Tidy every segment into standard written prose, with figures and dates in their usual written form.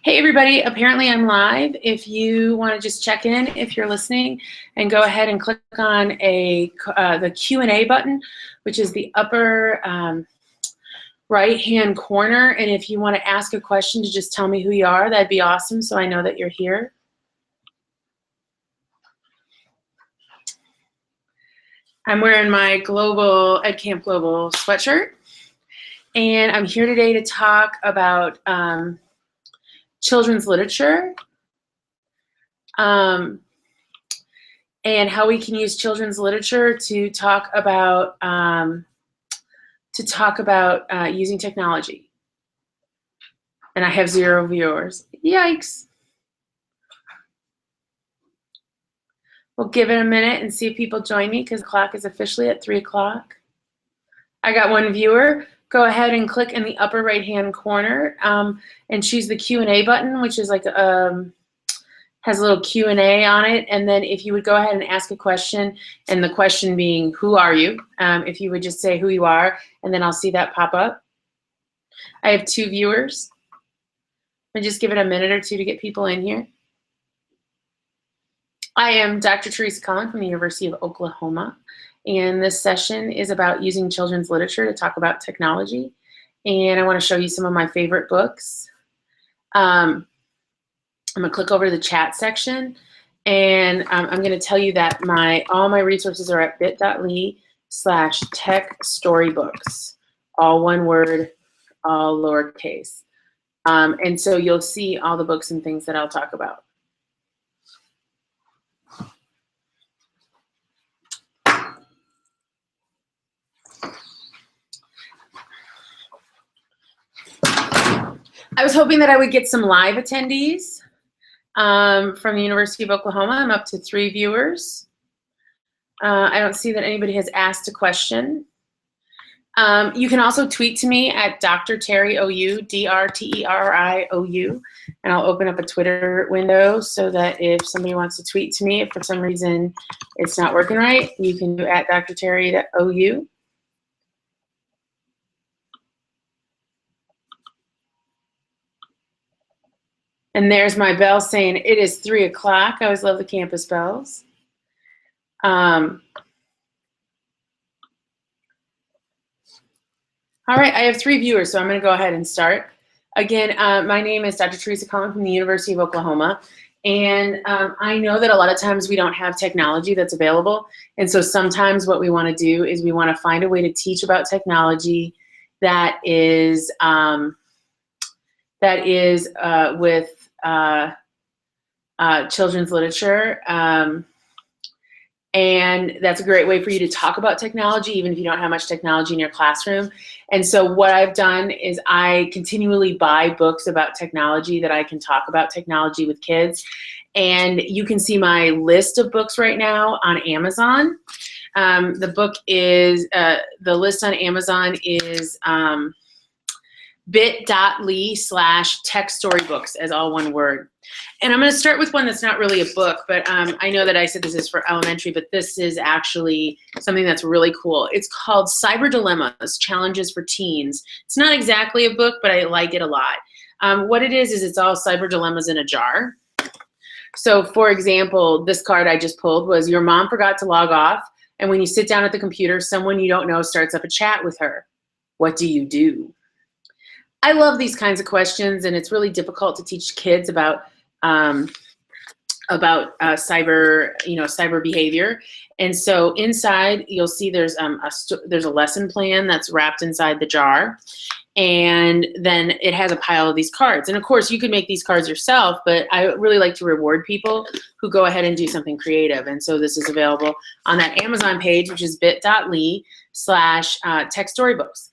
Hey everybody, apparently I'm live. If you want to just check in, if you're listening, and go ahead and click on the Q&A button, which is the upper right-hand corner. And if you want to ask a question to just tell me who you are, that'd be awesome so I know that you're here. I'm wearing my EdCamp Global sweatshirt, and I'm here today to talk about children's literature and how we can use children's literature to talk about using technology. And I have 0 viewers. Yikes. We'll give it a minute and see if people join me because the clock is officially at 3 o'clock. I got 1 viewer. Go ahead and click in the upper right-hand corner and choose the Q&A button, which is like has a little Q&A on it. And then if you would go ahead and ask a question, and the question being, who are you? If you would just say who you are, and then I'll see that pop up. I have 2 viewers. And just give it a minute or 2 to get people in here. I am Dr. Teresa Cullen from the University of Oklahoma. And this session is about using children's literature to talk about technology. And I want to show you some of my favorite books. I'm going to click over to the chat section. And I'm going to tell you that all my resources are at bit.ly/techstorybooks. All one word, all lowercase. And so you'll see all the books and things that I'll talk about. I was hoping that I would get some live attendees from the University of Oklahoma. I'm up to 3 viewers. I don't see that anybody has asked a question. You can also tweet to me at Dr. Terry OU, DrTerriou, and I'll open up a Twitter window so that if somebody wants to tweet to me, if for some reason it's not working right, you can do at Dr. Terry.OU. And there's my bell saying it is 3 o'clock. I always love the campus bells. All right, I have 3 viewers, so I'm going to go ahead and start. Again, my name is Dr. Teresa Cullen from the University of Oklahoma. And I know that a lot of times we don't have technology that's available. And so sometimes what we want to do is we want to find a way to teach about technology that is with children's literature. And that's a great way for you to talk about technology, even if you don't have much technology in your classroom. And so what I've done is I continually buy books about technology that I can talk about technology with kids. And you can see my list of books right now on Amazon. The list on Amazon is bit.ly/techstorybooks as all one word. And I'm going to start with one that's not really a book, but I know that I said this is for elementary, but this is actually something that's really cool. It's called Cyber Dilemmas, Challenges for Teens. It's not exactly a book, but I like it a lot. What it is it's all cyber dilemmas in a jar. So for example, this card I just pulled was your mom forgot to log off, and when you sit down at the computer, someone you don't know starts up a chat with her. What do you do? I love these kinds of questions, and it's really difficult to teach kids about cyber behavior. And so inside, you'll see there's a lesson plan that's wrapped inside the jar, and then it has a pile of these cards. And of course, you could make these cards yourself, but I really like to reward people who go ahead and do something creative. And so this is available on that Amazon page, which is bit.ly/techstorybooks.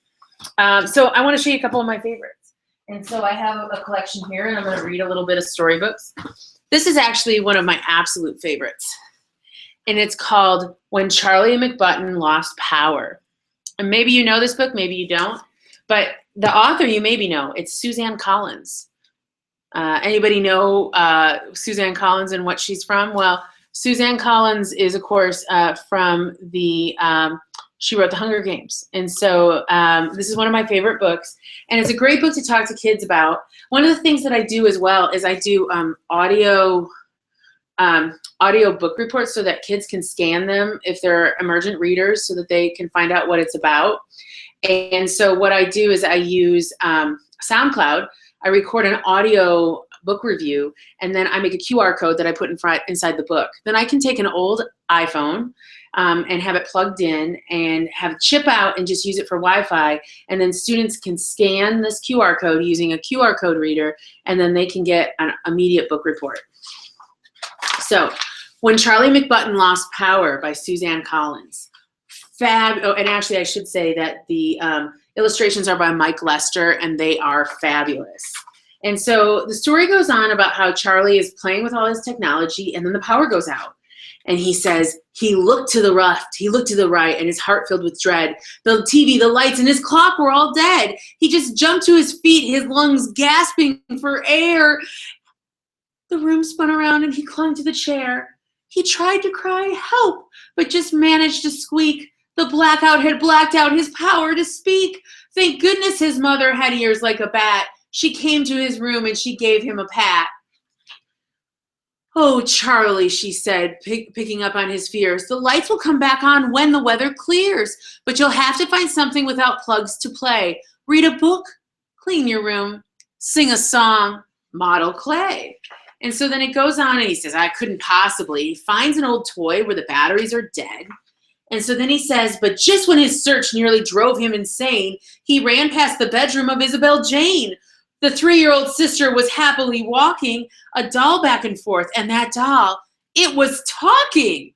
So I want to show you a couple of my favorites. And so I have a collection here, and I'm going to read a little bit of storybooks. This is actually one of my absolute favorites. And it's called When Charlie McButton Lost Power. And maybe you know this book, maybe you don't. But the author you maybe know, it's Suzanne Collins. Anybody know Suzanne Collins and what she's from? Well, Suzanne Collins is, of course, from the She wrote The Hunger Games. And so this is one of my favorite books. And it's a great book to talk to kids about. One of the things that I do as well is I do audio book reports so that kids can scan them if they're emergent readers so that they can find out what it's about. And so what I do is I use SoundCloud. I record an audio book review, and then I make a QR code that I put inside the book. Then I can take an old iPhone and have it plugged in and have it chip out and just use it for Wi-Fi. And then students can scan this QR code using a QR code reader, and then they can get an immediate book report. So, When Charlie McButton Lost Power by Suzanne Collins. And actually I should say that the illustrations are by Mike Lester, and they are fabulous. And so the story goes on about how Charlie is playing with all his technology, and then the power goes out. And he says, he looked to the left, he looked to the right, and his heart filled with dread. The TV, the lights, and his clock were all dead. He just jumped to his feet, his lungs gasping for air. The room spun around, and he clung to the chair. He tried to cry help, but just managed to squeak. The blackout had blacked out his power to speak. Thank goodness his mother had ears like a bat. She came to his room, and she gave him a pat. Oh, Charlie, she said, picking up on his fears, the lights will come back on when the weather clears, but you'll have to find something without plugs to play. Read a book, clean your room, sing a song, model clay. And so then it goes on, and he says, I couldn't possibly. He finds an old toy where the batteries are dead. And so then he says, but just when his search nearly drove him insane, he ran past the bedroom of Isabel Jane. The 3-year-old sister was happily walking a doll back and forth, and that doll, it was talking.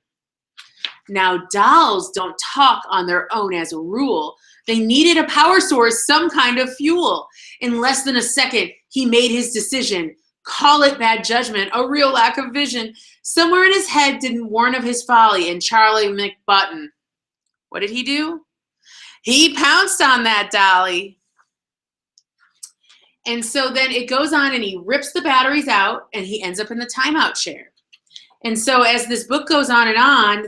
Now, dolls don't talk on their own as a rule. They needed a power source, some kind of fuel. In less than a second, he made his decision. Call it bad judgment, a real lack of vision. Somewhere in his head didn't warn of his folly, and Charlie McButton, what did he do? He pounced on that dolly. And so then it goes on, and he rips the batteries out, and he ends up in the timeout chair. And so as this book goes on,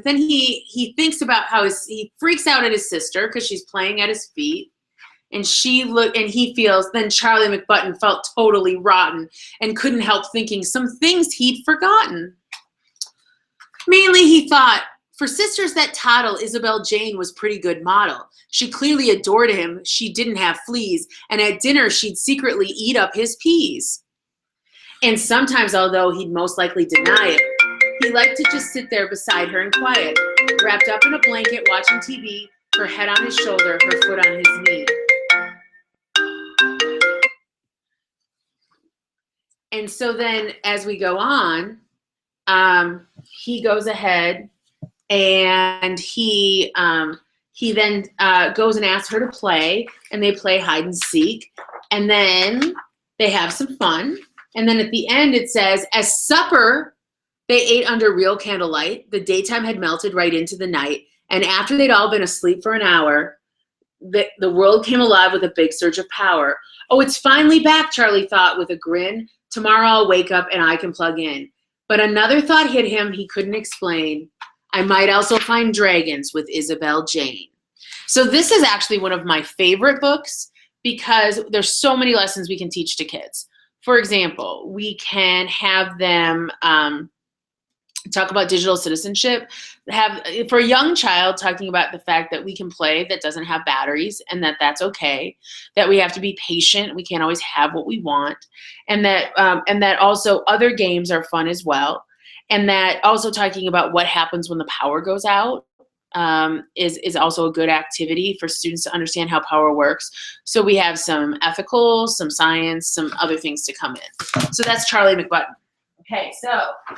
then he thinks about how he freaks out at his sister because she's playing at his feet. And he feels, then Charlie McButton felt totally rotten and couldn't help thinking some things he'd forgotten. Mainly he thought, for sisters that toddle, Isabel Jane was pretty good model. She clearly adored him. She didn't have fleas. And at dinner, she'd secretly eat up his peas. And sometimes, although he'd most likely deny it, he liked to just sit there beside her in quiet, wrapped up in a blanket, watching TV, her head on his shoulder, her foot on his knee. And so then as we go on, he goes ahead and he then goes and asks her to play, and they play hide and seek, and then they have some fun. And then at the end it says, as supper, they ate under real candlelight. The daytime had melted right into the night. And after they'd all been asleep for an hour, the world came alive with a big surge of power. Oh, it's finally back, Charlie thought with a grin. Tomorrow I'll wake up and I can plug in. But another thought hit him he couldn't explain. I might also find dragons with Isabel Jane. So this is actually one of my favorite books because there's so many lessons we can teach to kids. For example, we can have them talk about digital citizenship, for a young child, talking about the fact that we can play that doesn't have batteries and that that's okay, that we have to be patient, we can't always have what we want, and that also other games are fun as well, and that also talking about what happens when the power goes out is also a good activity for students to understand how power works. So we have some ethical, some science, some other things to come in. So that's Charlie McButton. Okay, so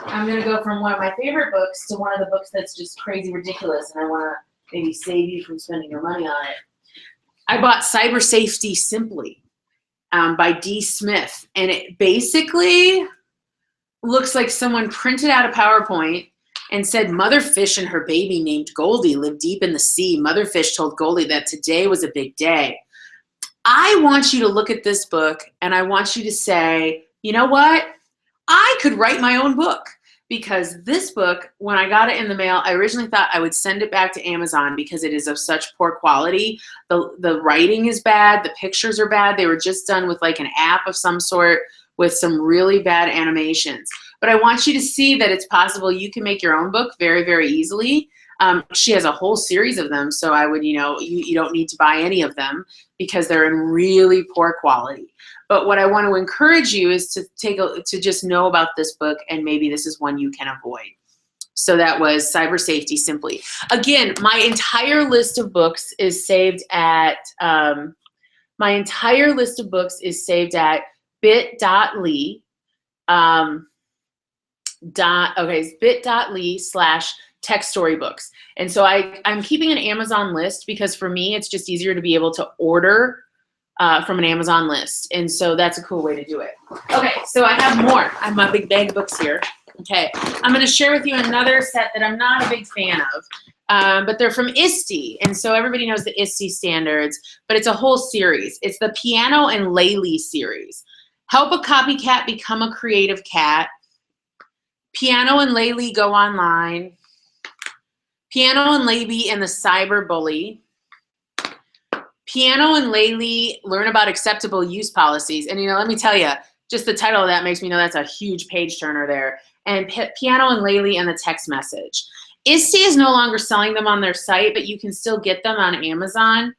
I'm going to go from one of my favorite books to one of the books that's just crazy ridiculous, and I want to maybe save you from spending your money on it. I bought Cyber Safety Simply by D. Smith, and it basically looks like someone printed out a PowerPoint and said, Mother Fish and her baby named Goldie lived deep in the sea. Mother Fish told Goldie that today was a big day. I want you to look at this book, and I want you to say, you know what? I could write my own book because this book, when I got it in the mail, I originally thought I would send it back to Amazon because it is of such poor quality. The writing is bad, the pictures are bad. They were just done with like an app of some sort with some really bad animations. But I want you to see that it's possible you can make your own book very, very easily. She has a whole series of them, so I would, you don't need to buy any of them because they're in really poor quality. But what I want to encourage you is to just know about this book, and maybe this is one you can avoid. So that was Cyber Safety Simply. Again, my entire list of books is saved at bit.ly. bit.ly/tech storybooks. And so I'm keeping an Amazon list because for me, it's just easier to be able to order from an Amazon list. And so that's a cool way to do it. Okay, so I have more. I have my big bag of books here. Okay, I'm going to share with you another set that I'm not a big fan of, but they're from ISTE. And so everybody knows the ISTE standards, but it's a whole series. It's the Piano and Laylee series. Help a Copycat Become a Creative Cat. Piano and Laylee Go Online. Piano and Laylee and the Cyber Bully. Piano and Laylee Learn About Acceptable Use Policies. And let me tell you, just the title of that makes me know that's a huge page turner there. And Piano and Laylee and the Text Message. ISTE is no longer selling them on their site, but you can still get them on Amazon.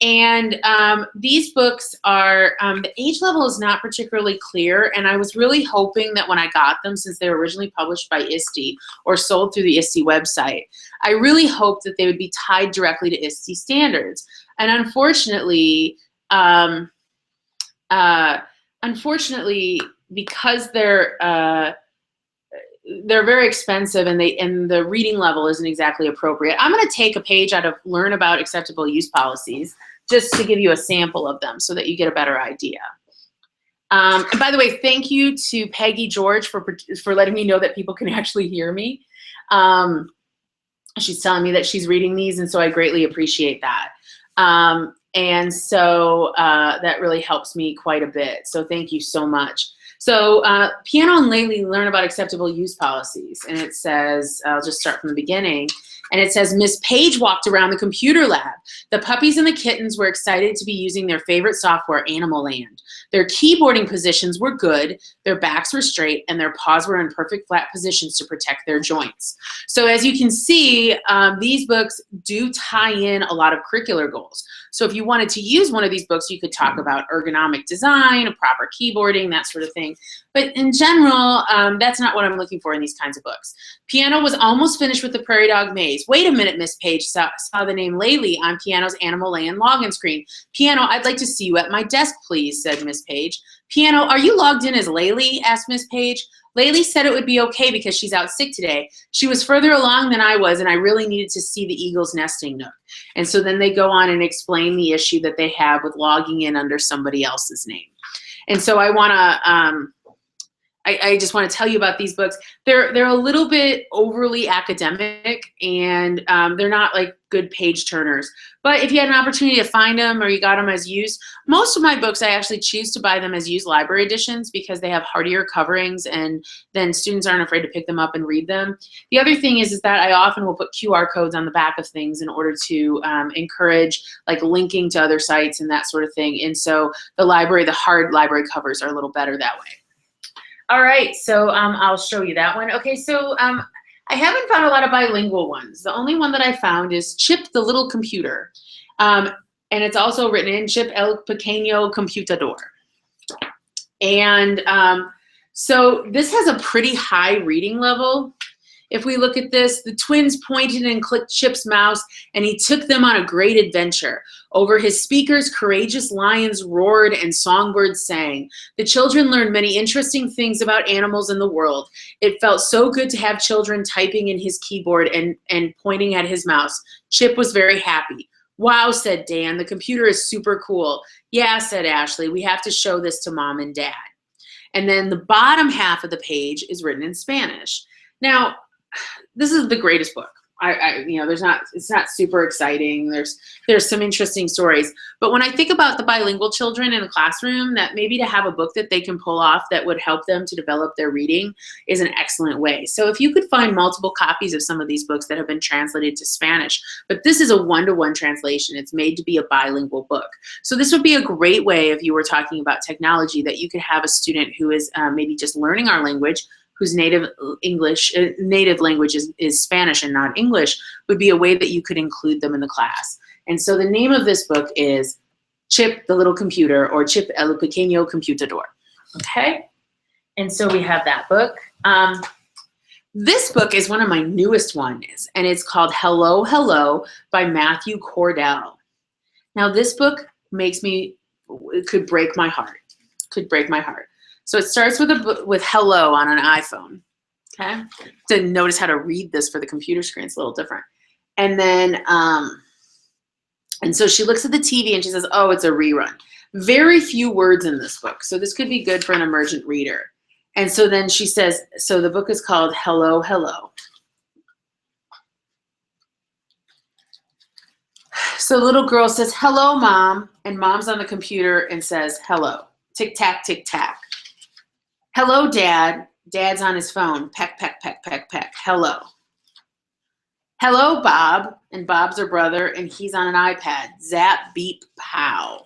And these books are, the age level is not particularly clear, and I was really hoping that when I got them, since they were originally published by ISTE or sold through the ISTE website, I really hoped that they would be tied directly to ISTE standards. And unfortunately, because they're very expensive and the reading level isn't exactly appropriate. I'm going to take a page out of Learn About Acceptable Use Policies just to give you a sample of them so that you get a better idea. And by the way, thank you to Peggy George for letting me know that people can actually hear me. She's telling me that she's reading these, and so I greatly appreciate that. And so that really helps me quite a bit. So thank you so much. So Piano and Laylee Learn About Acceptable Use Policies. And it says, I'll just start from the beginning. And it says, Miss Page walked around the computer lab. The puppies and the kittens were excited to be using their favorite software, Animal Land. Their keyboarding positions were good, their backs were straight, and their paws were in perfect flat positions to protect their joints. So as you can see, these books do tie in a lot of curricular goals. So if you wanted to use one of these books, you could talk about ergonomic design, proper keyboarding, that sort of thing. But in general, that's not what I'm looking for in these kinds of books. Piano was almost finished with the Prairie Dog Maze. Wait a minute, Miss Page saw the name Laylee on Piano's Animal Land login screen. Piano, I'd like to see you at my desk, please, said Miss Page. Piano, are you logged in as Laylee? Asked Miss Page. Laylee said it would be okay because she's out sick today. She was further along than I was, and I really needed to see the eagle's nesting nook. And so then they go on and explain the issue that they have with logging in under somebody else's name. And so I want to, I just want to tell you about these books. They're a little bit overly academic, and they're not like good page turners. But if you had an opportunity to find them or you got them as used, most of my books I actually choose to buy them as used library editions because they have hardier coverings, and then students aren't afraid to pick them up and read them. The other thing is that I often will put QR codes on the back of things in order to encourage like linking to other sites and that sort of thing. And so the hard library covers are a little better that way. All right, so I'll show you that one. Okay, so I haven't found a lot of bilingual ones. The only one that I found is Chip the Little Computer. And it's also written in Chip el Pequeño Computador. And so this has a pretty high reading level. If we look at this, the twins pointed and clicked Chip's mouse, and he took them on a great adventure. Over his speakers, courageous lions roared and songbirds sang. The children learned many interesting things about animals in the world. It felt so good to have children typing in his keyboard and pointing at his mouse. Chip was very happy. Wow, said Dan, the computer is super cool. Yeah, said Ashley, we have to show this to Mom and Dad. And then the bottom half of the page is written in Spanish. Now, this is the greatest book. you know, it's not super exciting. There's some interesting stories. But when I think about the bilingual children in the classroom, that maybe to have a book that they can pull off that would help them to develop their reading is an excellent way. So if you could find multiple copies of some of these books that have been translated to Spanish, but this is a one-to-one translation. It's made to be a bilingual book. So this would be a great way, if you were talking about technology, that you could have a student who is maybe just learning our language, whose native language is Spanish and not English, would be a way that you could include them in the class. And so the name of this book is Chip the Little Computer, or Chip el Pequeño Computador. Okay? And so we have that book. This book is one of my newest ones, and it's called Hello, Hello by Matthew Cordell. Now this book it could break my heart. Could break my heart. So it starts with hello on an iPhone, okay? To notice how to read this for the computer screen, it's a little different. And then, and so she looks at the TV and she says, oh, it's a rerun. Very few words in this book, so this could be good for an emergent reader. And so then she says, so the book is called Hello, Hello. So the little girl says, hello, Mom, and Mom's on the computer and says, hello, tick-tack, tick-tack. Hello, Dad. Dad's on his phone. Peck, peck, peck, peck, peck. Hello. Hello, Bob. And Bob's her brother, and he's on an iPad. Zap, beep, pow.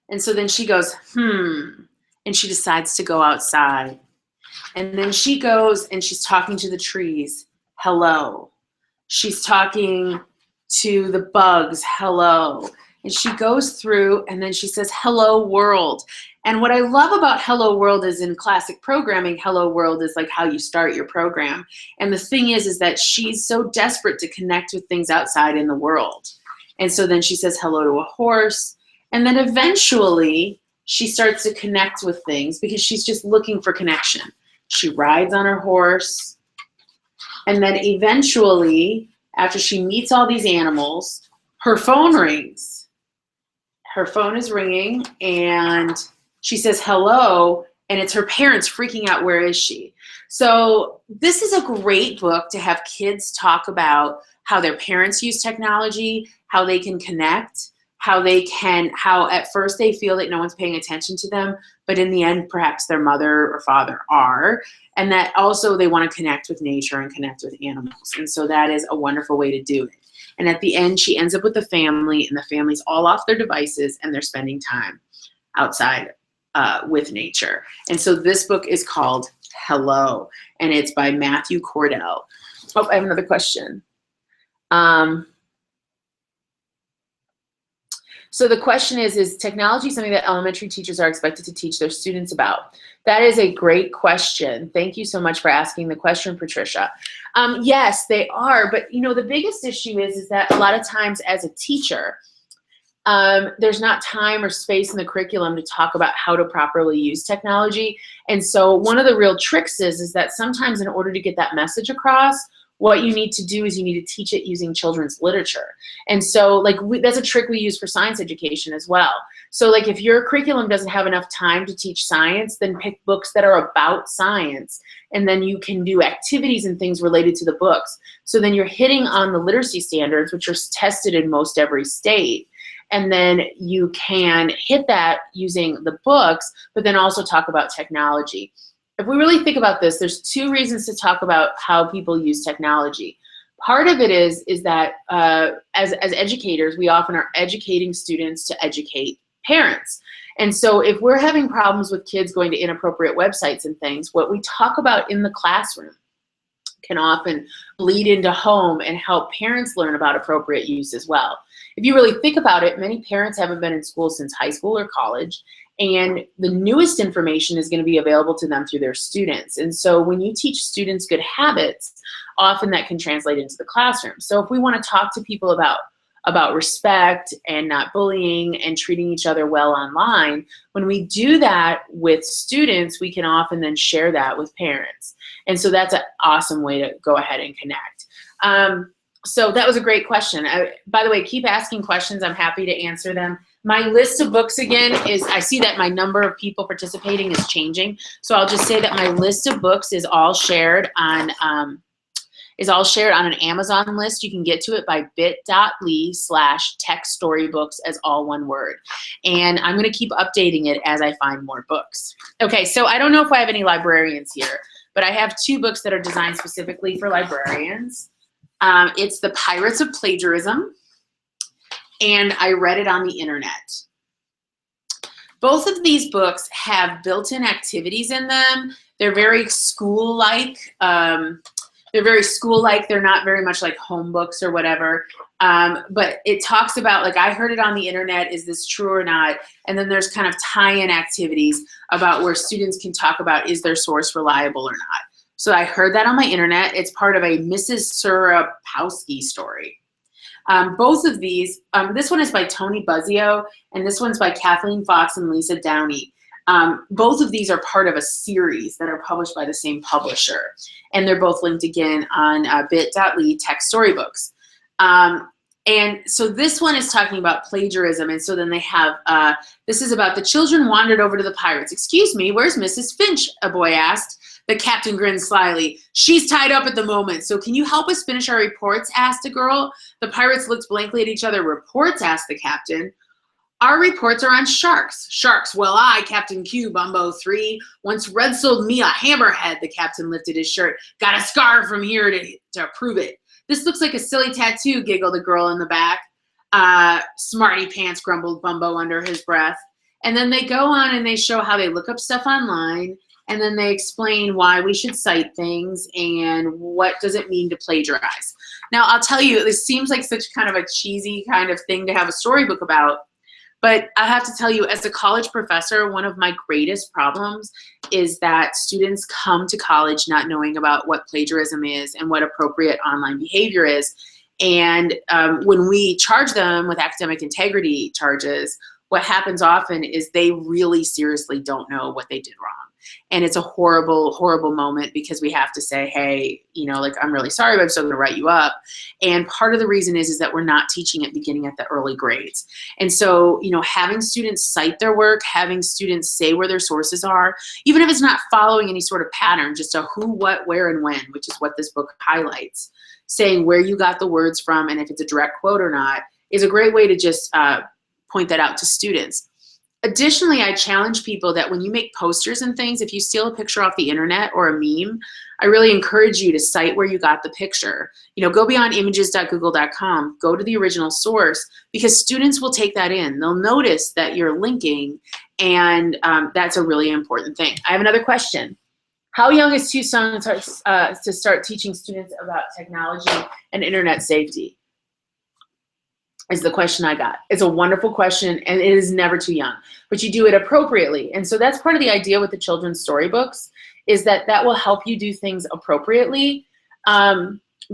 And so then she goes, and she decides to go outside. And then she goes and she's talking to the trees. Hello. She's talking to the bugs. Hello. And she goes through and then she says, hello, world. And what I love about hello, world is in classic programming, hello, world is like how you start your program. And the thing is that she's so desperate to connect with things outside in the world. And so then she says hello to a horse. And then eventually she starts to connect with things because she's just looking for connection. She rides on her horse. And then eventually, after she meets all these animals, her phone rings. Her phone is ringing and she says hello, and it's her parents freaking out, where is she? So this is a great book to have kids talk about how their parents use technology, how they can connect, how at first they feel that no one's paying attention to them, but in the end, perhaps their mother or father are, and that also they want to connect with nature and connect with animals. And so that is a wonderful way to do it. And at the end, she ends up with the family, and the family's all off their devices, and they're spending time outside with nature. And so this book is called Hello, and it's by Matthew Cordell. Oh, I have another question. So the question is technology something that elementary teachers are expected to teach their students about? That is a great question. Thank you so much for asking the question, Patricia. Yes, they are, but you know, the biggest issue is that a lot of times as a teacher, there's not time or space in the curriculum to talk about how to properly use technology. And so one of the real tricks is that sometimes in order to get that message across, what you need to do is you need to teach it using children's literature. And so like that's a trick we use for science education as well. So like if your curriculum doesn't have enough time to teach science, then pick books that are about science, and then you can do activities and things related to the books. So then you're hitting on the literacy standards, which are tested in most every state. And then you can hit that using the books, but then also talk about technology. If we really think about this, there's two reasons to talk about how people use technology. Part of it is that as educators, we often are educating students to educate parents. And so if we're having problems with kids going to inappropriate websites and things, what we talk about in the classroom can often bleed into home and help parents learn about appropriate use as well. If you really think about it, many parents haven't been in school since high school or college, and the newest information is going to be available to them through their students. And so when you teach students good habits, often that can translate into the classroom. So if we want to talk to people about respect and not bullying and treating each other well online, when we do that with students, we can often then share that with parents. And so that's an awesome way to go ahead and connect. So that was a great question. By the way, keep asking questions. I'm happy to answer them. My list of books again is, I see that my number of people participating is changing. So I'll just say that my list of books is all shared on an Amazon list. You can get to it by bit.ly/techstorybooks as all one word. And I'm going to keep updating it as I find more books. Okay, so I don't know if I have any librarians here, but I have 2 books that are designed specifically for librarians. It's The Pirates of Plagiarism, and I read it on the internet. Both of these books have built-in activities in them. They're very school-like. They're not very much like home books or whatever. But it talks about, like, I heard it on the internet, is this true or not? And then there's kind of tie-in activities about where students can talk about, is their source reliable or not? So I heard that on my internet. It's part of a Mrs. Surapowski story. Both of these, this one is by Tony Buzzio, and this one's by Kathleen Fox and Lisa Downey. Both of these are part of a series that are published by the same publisher. And they're both linked again on bit.ly tech storybooks. And so this one is talking about plagiarism. And so then they have, this is about the children wandered over to the pirates. Excuse me, where's Mrs. Finch? A boy asked. The captain grinned slyly. She's tied up at the moment, so can you help us finish our reports? Asked a girl. The pirates looked blankly at each other. Reports? Asked the captain. Our reports are on sharks. Sharks, well, I, Captain Q, Bumbo 3, once red sold me a hammerhead. The captain lifted his shirt. Got a scar from here to prove it. This looks like a silly tattoo, giggled a girl in the back. Smarty pants, grumbled Bumbo under his breath. And then they go on and they show how they look up stuff online. And then they explain why we should cite things and what does it mean to plagiarize. Now, I'll tell you, this seems like such kind of a cheesy kind of thing to have a storybook about. But I have to tell you, as a college professor, one of my greatest problems is that students come to college not knowing about what plagiarism is and what appropriate online behavior is. And when we charge them with academic integrity charges, what happens often is they really seriously don't know what they did wrong. And it's a horrible, horrible moment because we have to say, hey, you know, like, I'm really sorry, but I'm still going to write you up. And part of the reason is that we're not teaching it beginning at the early grades. And so, you know, having students cite their work, having students say where their sources are, even if it's not following any sort of pattern, just a who, what, where, and when, which is what this book highlights, saying where you got the words from and if it's a direct quote or not, is a great way to just point that out to students. Additionally, I challenge people that when you make posters and things, if you steal a picture off the internet or a meme, I really encourage you to cite where you got the picture. You know, go beyond images.google.com, go to the original source, because students will take that in. They'll notice that you're linking, and that's a really important thing. I have another question. How young is too young to start teaching students about technology and internet safety? Is the question I got. It's a wonderful question, and it is never too young, but you do it appropriately. And so that's part of the idea with the children's storybooks, is that that will help you do things appropriately.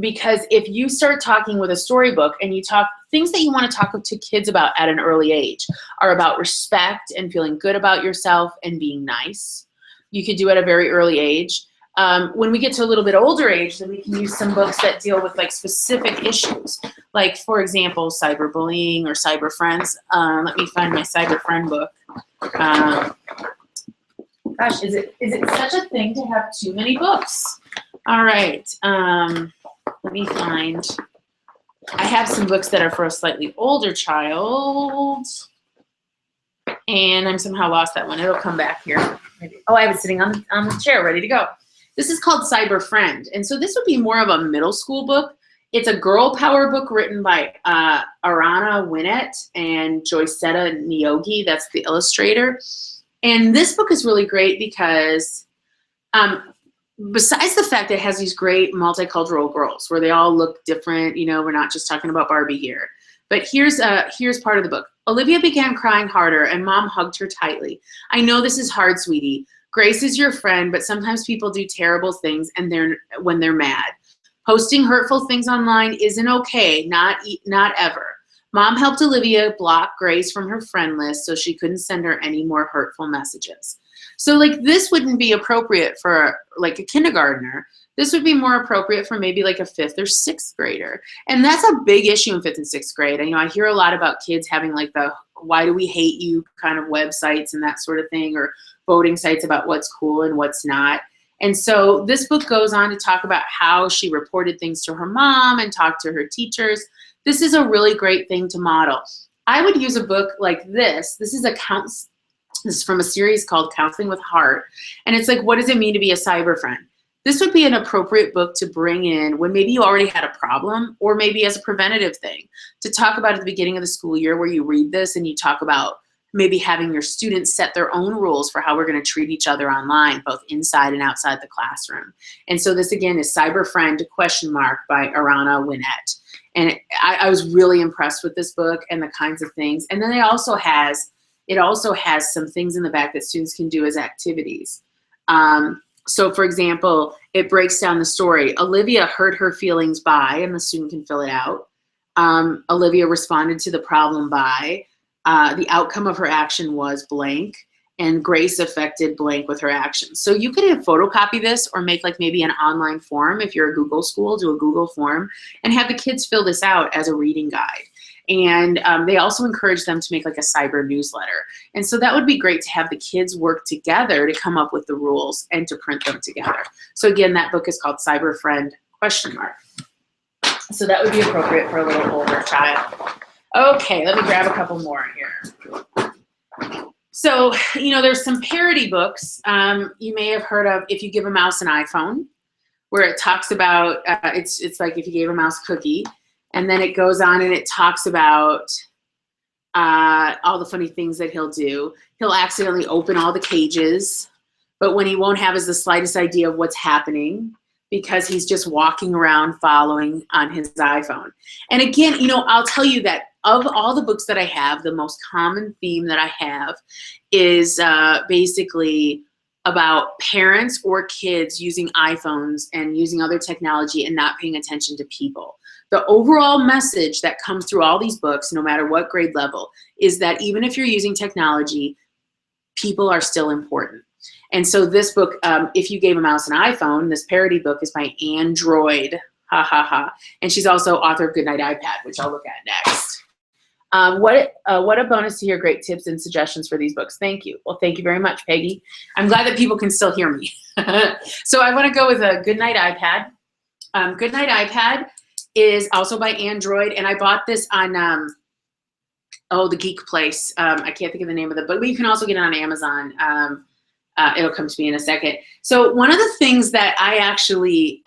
Because if you start talking with a storybook and you talk things that you want to talk to kids about at an early age are about respect and feeling good about yourself and being nice. You could do it at a very early age. When we get to a little bit older age, then we can use some books that deal with like specific issues. Like, for example, cyberbullying or cyber friends. Let me find my cyber friend book. Gosh, is it such a thing to have too many books? All right, let me find. I have some books that are for a slightly older child. And I'm somehow lost that one. It'll come back here. Maybe. Oh, I have it sitting on the chair, ready to go. This is called Cyber Friend. And so this would be more of a middle school book. It's a girl power book written by Arana Winnett and Joycetta Niogi. That's the illustrator. And this book is really great because besides the fact that it has these great multicultural girls where they all look different, you know, we're not just talking about Barbie here. But here's part of the book. Olivia began crying harder and Mom hugged her tightly. I know this is hard, sweetie. Grace is your friend, but sometimes people do terrible things when they're mad. Posting hurtful things online isn't okay, not ever. Mom helped Olivia block Grace from her friend list so she couldn't send her any more hurtful messages. So like this wouldn't be appropriate for like a kindergartner, This would be more appropriate for maybe like a 5th or 6th grader. And that's a big issue in 5th and 6th grade. And, I hear a lot about kids having like the why do we hate you kind of websites and that sort of thing, or voting sites about what's cool and what's not. And so this book goes on to talk about how she reported things to her mom and talked to her teachers. This is a really great thing to model. I would use a book like this. This is from a series called Counseling with Heart. And it's like, what does it mean to be a cyber friend? This would be an appropriate book to bring in when maybe you already had a problem, or maybe as a preventative thing, to talk about at the beginning of the school year, where you read this and you talk about maybe having your students set their own rules for how we're going to treat each other online, both inside and outside the classroom. And so this again is Cyber Friend ? By Arana Winnett. And I was really impressed with this book and the kinds of things. And then it also has some things in the back that students can do as activities. So for example, it breaks down the story. Olivia hurt her feelings by, and the student can fill it out. Olivia responded to the problem by, the outcome of her action was blank, and Grace affected blank with her actions. So you could photocopy this or make like maybe an online form. If you're a Google school, do a Google form and have the kids fill this out as a reading guide. And they also encourage them to make like a cyber newsletter. And so that would be great to have the kids work together to come up with the rules and to print them together. So again, that book is called Cyber Friend ? So that would be appropriate for a little older child. Okay, let me grab a couple more here. So, there's some parody books. You may have heard of If You Give a Mouse an iPhone, where it talks about, it's like if you gave a mouse a cookie. And then it goes on and it talks about all the funny things that he'll do. He'll accidentally open all the cages, but when he won't have is the slightest idea of what's happening, because he's just walking around following on his iPhone. And again, I'll tell you that of all the books that I have, the most common theme that I have is basically about parents or kids using iPhones and using other technology and not paying attention to people. The overall message that comes through all these books, no matter what grade level, is that even if you're using technology, people are still important. And so this book, If You Gave a Mouse an iPhone, this parody book is by Android, ha ha ha. And she's also author of Goodnight iPad, which I'll look at next. What a bonus to hear great tips and suggestions for these books. Thank you. Well, thank you very much, Peggy. I'm glad that people can still hear me. So I want to go with a Goodnight iPad. Goodnight iPad is also by Android, and I bought this on the Geek Place. I can't think of the name of the book, but you can also get it on Amazon. It'll come to me in a second. So one of the things that I actually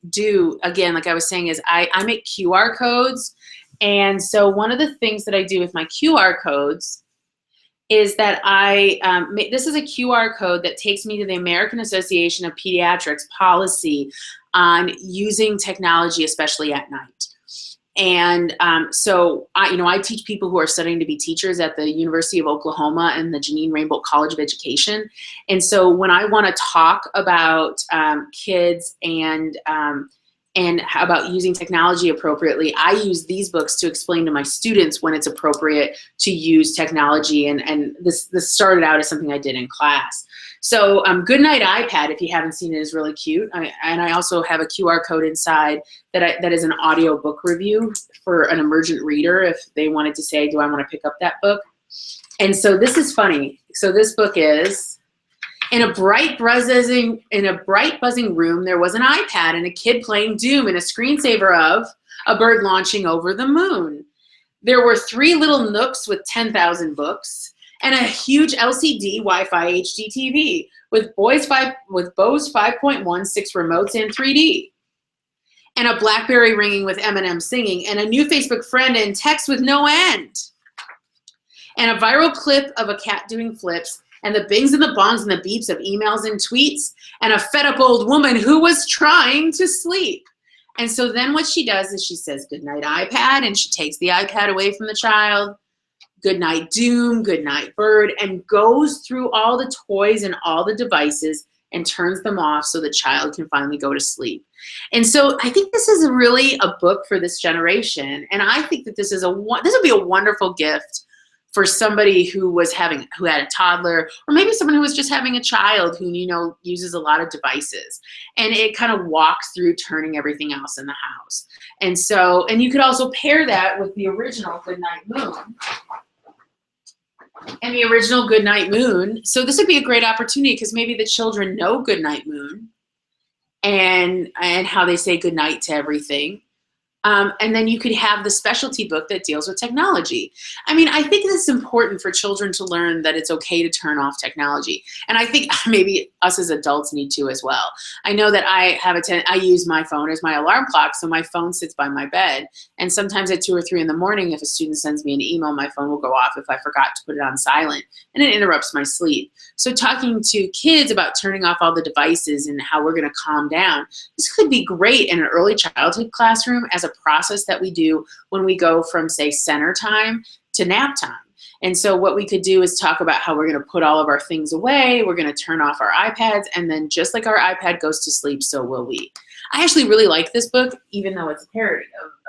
do, again, like I was saying, is I make QR codes. And so one of the things that I do with my QR codes is that this is a QR code that takes me to the American Association of Pediatrics policy on using technology, especially at night. And so I teach people who are studying to be teachers at the University of Oklahoma and the Janine Rainbolt College of Education. And so when I want to talk about kids and about using technology appropriately, I use these books to explain to my students when it's appropriate to use technology. And this started out as something I did in class. So Goodnight iPad, if you haven't seen it, is really cute. And I also have a QR code inside that is an audio book review for an emergent reader if they wanted to say, do I want to pick up that book? And so this is funny. So this book is, in a bright buzzing room, there was an iPad and a kid playing Doom and a screensaver of a bird launching over the moon. There were 3 little nooks with 10,000 books and a huge LCD Wi-Fi HD TV with Bose 5.1 6 remotes in 3D. And a BlackBerry ringing with Eminem singing, and a new Facebook friend and text with no end. And a viral clip of a cat doing flips, and the bings and the bongs and the beeps of emails and tweets, and a fed up old woman who was trying to sleep. And so then what she does is she says, "Goodnight iPad," and she takes the iPad away from the child. "Goodnight Doom," "Goodnight Bird," and goes through all the toys and all the devices and turns them off so the child can finally go to sleep. And so I think this is really a book for this generation. And I think that this would be a wonderful gift for somebody who had a toddler, or maybe someone who was just having a child who, you know, uses a lot of devices. And it kind of walks through turning everything else in the house. And so, and you could also pair that with the original Goodnight Moon. And the original Goodnight Moon. So this would be a great opportunity because maybe the children know Goodnight Moon and how they say goodnight to everything. And then you could have the specialty book that deals with technology. I mean, I think it's important for children to learn that it's okay to turn off technology. And I think maybe us as adults need to as well. I know that I use my phone as my alarm clock, so my phone sits by my bed. And sometimes at 2 or 3 in the morning, if a student sends me an email, my phone will go off if I forgot to put it on silent, and it interrupts my sleep. So talking to kids about turning off all the devices and how we're gonna calm down, this could be great in an early childhood classroom as a process that we do when we go from, say, center time to nap time. And so what we could do is talk about how we're going to put all of our things away, we're going to turn off our iPads, and then just like our iPad goes to sleep, so will we. I actually really like this book, even though it's a parody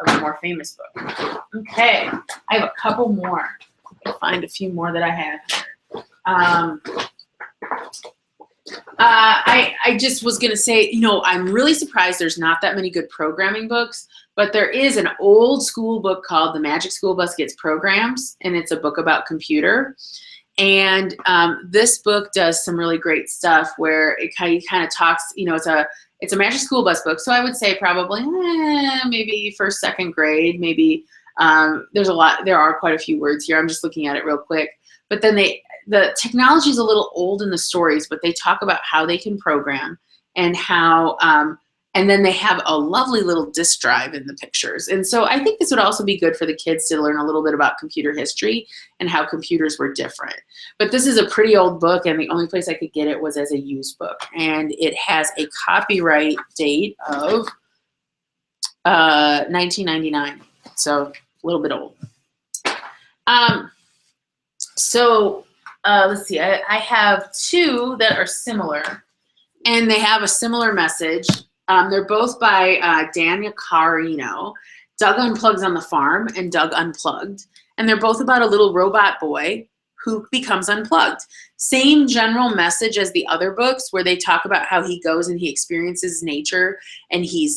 of a more famous book. Okay, I have a couple more. I'll find a few more that I have here. I just was going to say, you know, I'm really surprised there's not that many good programming books, but there is an old school book called The Magic School Bus Gets Programs, and it's a book about computer. And this book does some really great stuff where it kind of talks, you know, it's a Magic School Bus book. So I would say probably maybe first, second grade, maybe there are quite a few words here. I'm just looking at it real quick. But then the technology is a little old in the stories, but they talk about how they can program and how, and then they have a lovely little disk drive in the pictures. And so I think this would also be good for the kids to learn a little bit about computer history and how computers were different. But this is a pretty old book, and the only place I could get it was as a used book. And it has a copyright date of 1999, so a little bit old. Let's see, I have two that are similar, and they have a similar message. They're both by Dan Yacarino, Doug Unplugged on the Farm and Doug Unplugged. And they're both about a little robot boy who becomes unplugged. Same general message as the other books, where they talk about how he goes and he experiences nature and he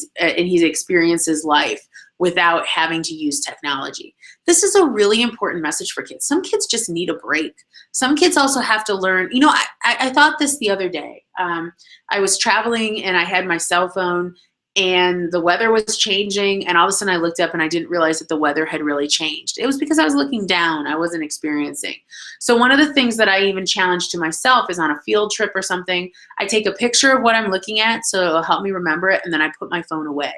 experiences life without having to use technology. This is a really important message for kids. Some kids just need a break. Some kids also have to learn, you know, I thought this the other day. I was traveling and I had my cell phone and the weather was changing, and all of a sudden I looked up and I didn't realize that the weather had really changed. It was because I was looking down, I wasn't experiencing. So one of the things that I even challenged to myself is on a field trip or something, I take a picture of what I'm looking at so it'll help me remember it, and then I put my phone away.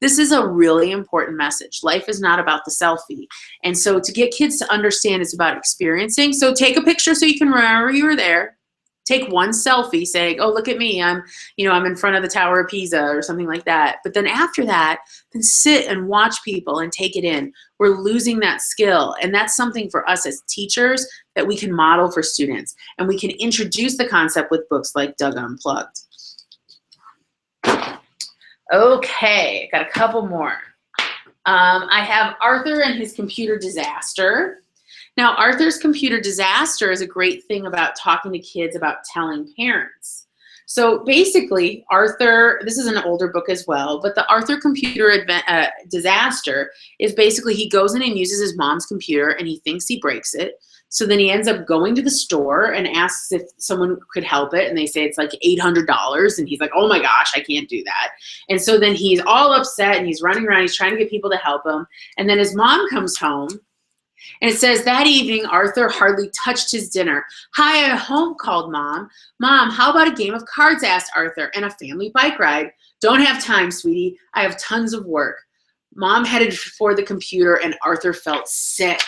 This is a really important message. Life is not about the selfie. And so to get kids to understand it's about experiencing, so take a picture so you can remember you were there. Take one selfie saying, oh, look at me, I'm in front of the Tower of Pisa or something like that. But then after that, then sit and watch people and take it in. We're losing that skill. And that's something for us as teachers that we can model for students. And we can introduce the concept with books like Doug Unplugged. Okay, got a couple more. I have Arthur and his computer disaster. Now, Arthur's computer disaster is a great thing about talking to kids about telling parents. So basically, Arthur, this is an older book as well, but the Arthur computer disaster is basically he goes in and uses his mom's computer and he thinks he breaks it. So then he ends up going to the store and asks if someone could help it. And they say it's like $800. And he's like, oh my gosh, I can't do that. And so then he's all upset and he's running around. He's trying to get people to help him. And then his mom comes home. And it says, that evening, Arthur hardly touched his dinner. Hi, I'm home, called Mom. Mom, how about a game of cards, asked Arthur, and a family bike ride? Don't have time, sweetie. I have tons of work. Mom headed for the computer, and Arthur felt sick.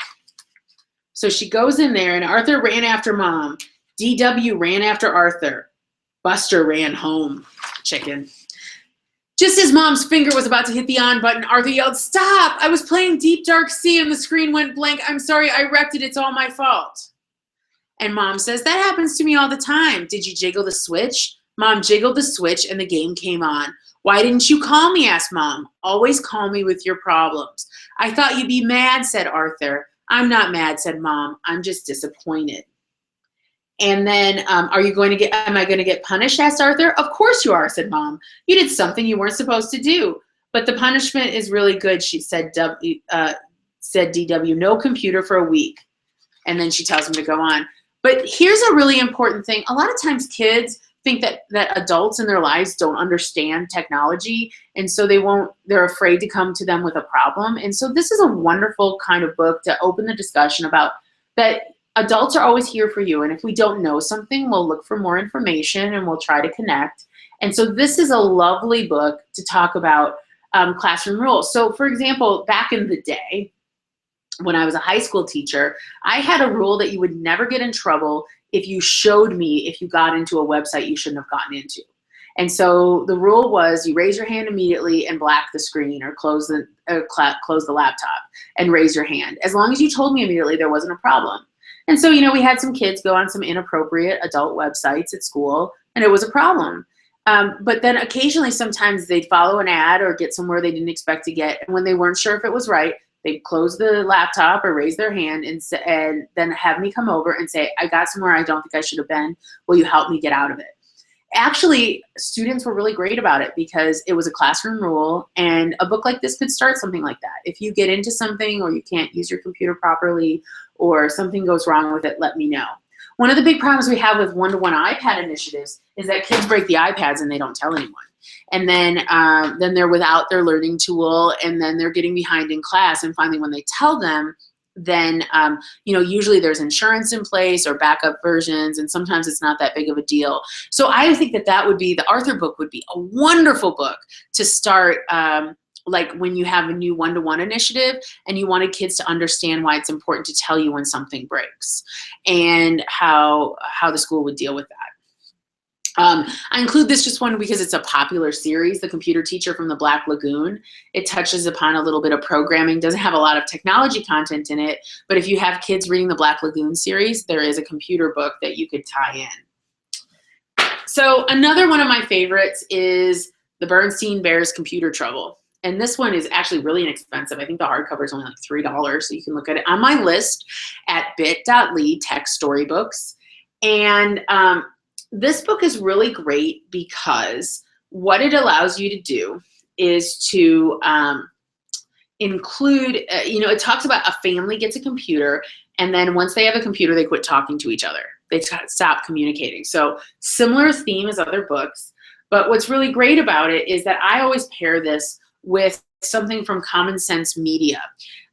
So she goes in there, and Arthur ran after Mom. DW ran after Arthur. Buster ran home. Chicken. Just as Mom's finger was about to hit the on button, Arthur yelled, stop! I was playing Deep Dark Sea and the screen went blank. I'm sorry, I wrecked it. It's all my fault. And Mom says, that happens to me all the time. Did you jiggle the switch? Mom jiggled the switch and the game came on. Why didn't you call me? Asked Mom. Always call me with your problems. I thought you'd be mad, said Arthur. I'm not mad, said Mom. I'm just disappointed. And then, am I going to get punished? Asked Arthur. Of course you are, said Mom. You did something you weren't supposed to do. But the punishment is really good, she said, said DW. No computer for a week. And then she tells him to go on. But here's a really important thing. A lot of times kids think that adults in their lives don't understand technology, and so they're afraid to come to them with a problem. And so this is a wonderful kind of book to open the discussion about that adults are always here for you. And if we don't know something, we'll look for more information and we'll try to connect. And so this is a lovely book to talk about classroom rules. So for example, back in the day, when I was a high school teacher, I had a rule that you would never get in trouble if you showed me if you got into a website you shouldn't have gotten into. And so the rule was you raise your hand immediately and black the screen or close the laptop and raise your hand. As long as you told me immediately, there wasn't a problem. And so, we had some kids go on some inappropriate adult websites at school, and it was a problem. But then occasionally, sometimes they'd follow an ad or get somewhere they didn't expect to get. And when they weren't sure if it was right, they'd close the laptop or raise their hand and then have me come over and say, I got somewhere I don't think I should have been. Will you help me get out of it? Actually, students were really great about it because it was a classroom rule, and a book like this could start something like that. If you get into something or you can't use your computer properly or something goes wrong with it, let me know. One of the big problems we have with one-to-one iPad initiatives is that kids break the iPads and they don't tell anyone. And then they're without their learning tool, and then they're getting behind in class. And finally, when they tell them, then usually there's insurance in place or backup versions, and sometimes it's not that big of a deal. So I think that would be, the Arthur book would be a wonderful book to start like when you have a new one-to-one initiative and you wanted kids to understand why it's important to tell you when something breaks and how the school would deal with that. I include this just one because it's a popular series, The Computer Teacher from the Black Lagoon. It touches upon a little bit of programming, doesn't have a lot of technology content in it, but if you have kids reading the Black Lagoon series, there is a computer book that you could tie in. So another one of my favorites is The Bernstein Bears Computer Trouble. And this one is actually really inexpensive. I think the hardcover is only like $3, so you can look at it on my list at bit.ly tech storybooks. And this book is really great because what it allows you to do is to include, it talks about a family gets a computer, and then once they have a computer, they quit talking to each other. They stop communicating. So similar theme as other books, but what's really great about it is that I always pair this with something from Common Sense Media.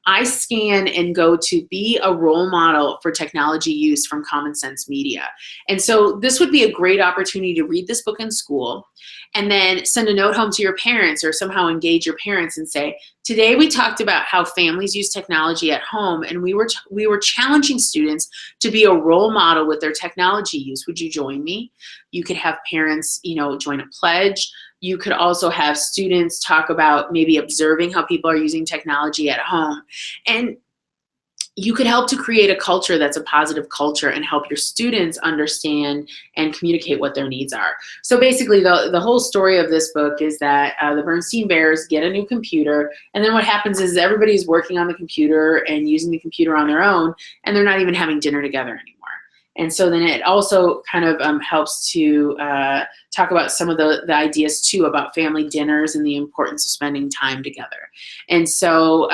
I scan and go to be a role model for technology use from Common Sense Media. And so this would be a great opportunity to read this book in school and then send a note home to your parents or somehow engage your parents and say, today we talked about how families use technology at home, and we were challenging students to be a role model with their technology use. Would you join me? You could have parents, join a pledge. You could also have students talk about maybe observing how people are using technology at home. And you could help to create a culture that's a positive culture and help your students understand and communicate what their needs are. So basically, the whole story of this book is that the Bernstein Bears get a new computer, and then what happens is everybody's working on the computer and using the computer on their own, and they're not even having dinner together anymore. And so then it also kind of helps to talk about some of the ideas too about family dinners and the importance of spending time together. And so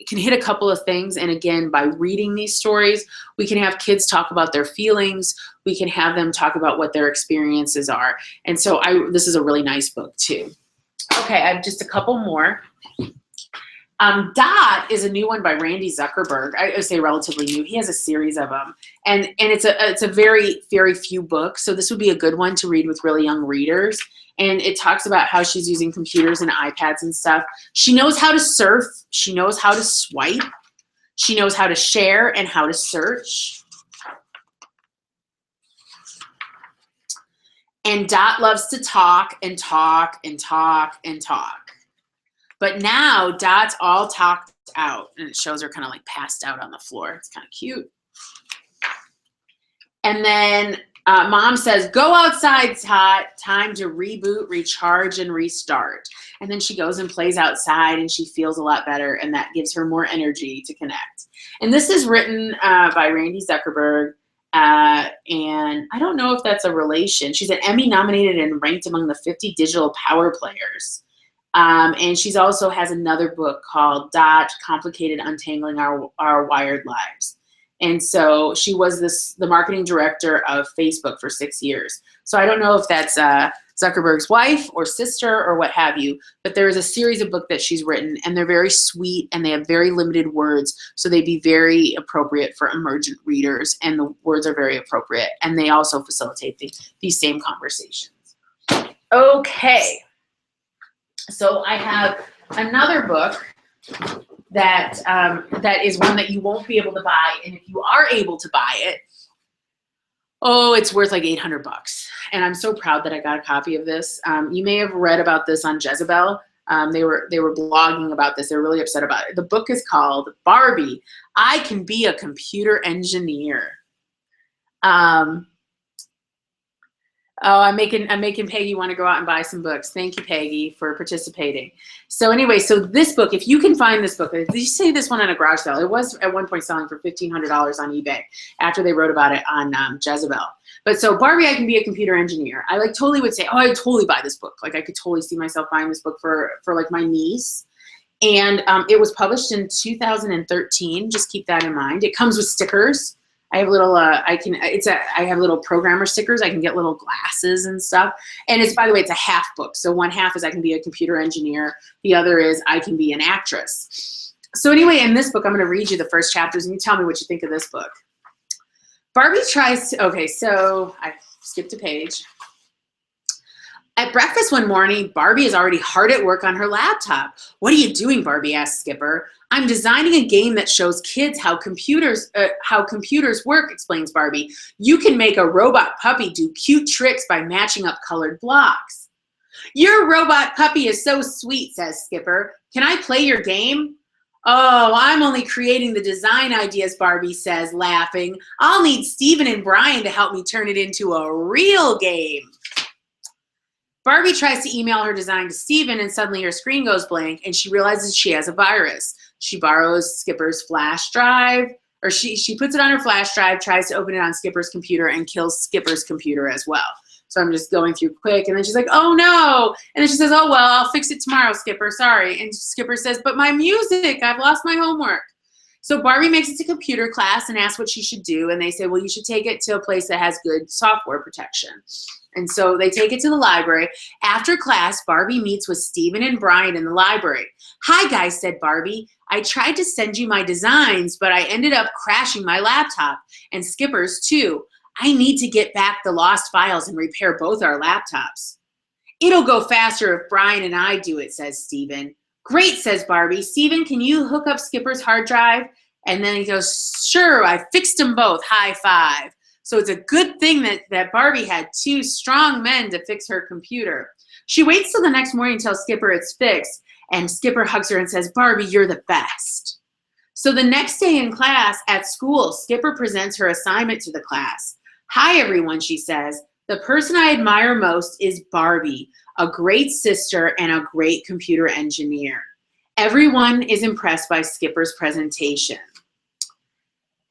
it can hit a couple of things. And again, by reading these stories, we can have kids talk about their feelings. We can have them talk about what their experiences are. And so this is a really nice book too. Okay, I have just a couple more. Dot is a new one by Randy Zuckerberg. I would say relatively new. He has a series of them, and it's a very, very few books. So this would be a good one to read with really young readers. And it talks about how she's using computers and iPads and stuff. She knows how to surf. She knows how to swipe. She knows how to share and how to search. And Dot loves to talk and talk and talk and talk. But now Dot's all talked out, and it shows her kind of like passed out on the floor. It's kind of cute. And then Mom says, go outside, Tot. Time to reboot, recharge, and restart. And then she goes and plays outside, and she feels a lot better, and that gives her more energy to connect. And this is written by Randy Zuckerberg, and I don't know if that's a relation. She's an Emmy nominated and ranked among the 50 digital power players. And she's also has another book called Dot, Complicated Untangling Our Wired Lives. And so she was the marketing director of Facebook for 6 years. So I don't know if that's Zuckerberg's wife or sister or what have you, but there is a series of books that she's written, and they're very sweet and they have very limited words, so they'd be very appropriate for emergent readers, and the words are very appropriate, and they also facilitate these same conversations. Okay, so I have another book that that is one that you won't be able to buy, and if you are able to buy it, oh, it's worth like $800. And I'm so proud that I got a copy of this. You may have read about this on Jezebel. They were blogging about this. They're really upset about it. The book is called Barbie, I Can Be a Computer Engineer. Oh, I'm making Peggy want to go out and buy some books. Thank you, Peggy, for participating. So anyway, so this book, if you can find this book, you see this one on a garage sale. It was at one point selling for $1,500 on eBay after they wrote about it on Jezebel. But so Barbie, I Can Be a Computer Engineer. I like totally would say, oh, I'd totally buy this book. Like I could totally see myself buying this book for like my niece. And it was published in 2013. Just keep that in mind. It comes with stickers. I have little, I have little programmer stickers. I can get little glasses and stuff. And it's, by the way, it's a half book. So one half is I can be a computer engineer. The other is I can be an actress. So anyway, in this book, I'm going to read you the first chapters and you tell me what you think of this book. Barbie tries to, okay, so I skipped a page. At breakfast one morning, Barbie is already hard at work on her laptop. What are you doing, Barbie asked Skipper. I'm designing a game that shows kids how computers work, explains Barbie. You can make a robot puppy do cute tricks by matching up colored blocks. Your robot puppy is so sweet, says Skipper. Can I play your game? Oh, I'm only creating the design ideas, Barbie says, laughing. I'll need Steven and Brian to help me turn it into a real game. Barbie tries to email her design to Steven, and suddenly her screen goes blank, and she realizes she has a virus. She borrows Skipper's flash drive, or she puts it on her flash drive, tries to open it on Skipper's computer, and kills Skipper's computer as well. So I'm just going through quick, and then she's like, oh no! And then she says, oh well, I'll fix it tomorrow, Skipper, sorry. And Skipper says, but my music, I've lost my homework. So Barbie makes it to computer class and asks what she should do, and they say, well, you should take it to a place that has good software protection. And so they take it to the library. After class, Barbie meets with Steven and Brian in the library. Hi, guys, said Barbie. I tried to send you my designs, but I ended up crashing my laptop, and Skipper's too. I need to get back the lost files and repair both our laptops. It'll go faster if Brian and I do it, says Steven. Great, says Barbie. Steven, can you hook up Skipper's hard drive? And then he goes, sure, I fixed them both. High five. So it's a good thing that Barbie had two strong men to fix her computer. She waits till the next morning to tell Skipper it's fixed, and Skipper hugs her and says, Barbie, you're the best. So the next day in class at school, Skipper presents her assignment to the class. Hi, everyone, she says. The person I admire most is Barbie, a great sister and a great computer engineer. Everyone is impressed by Skipper's presentation.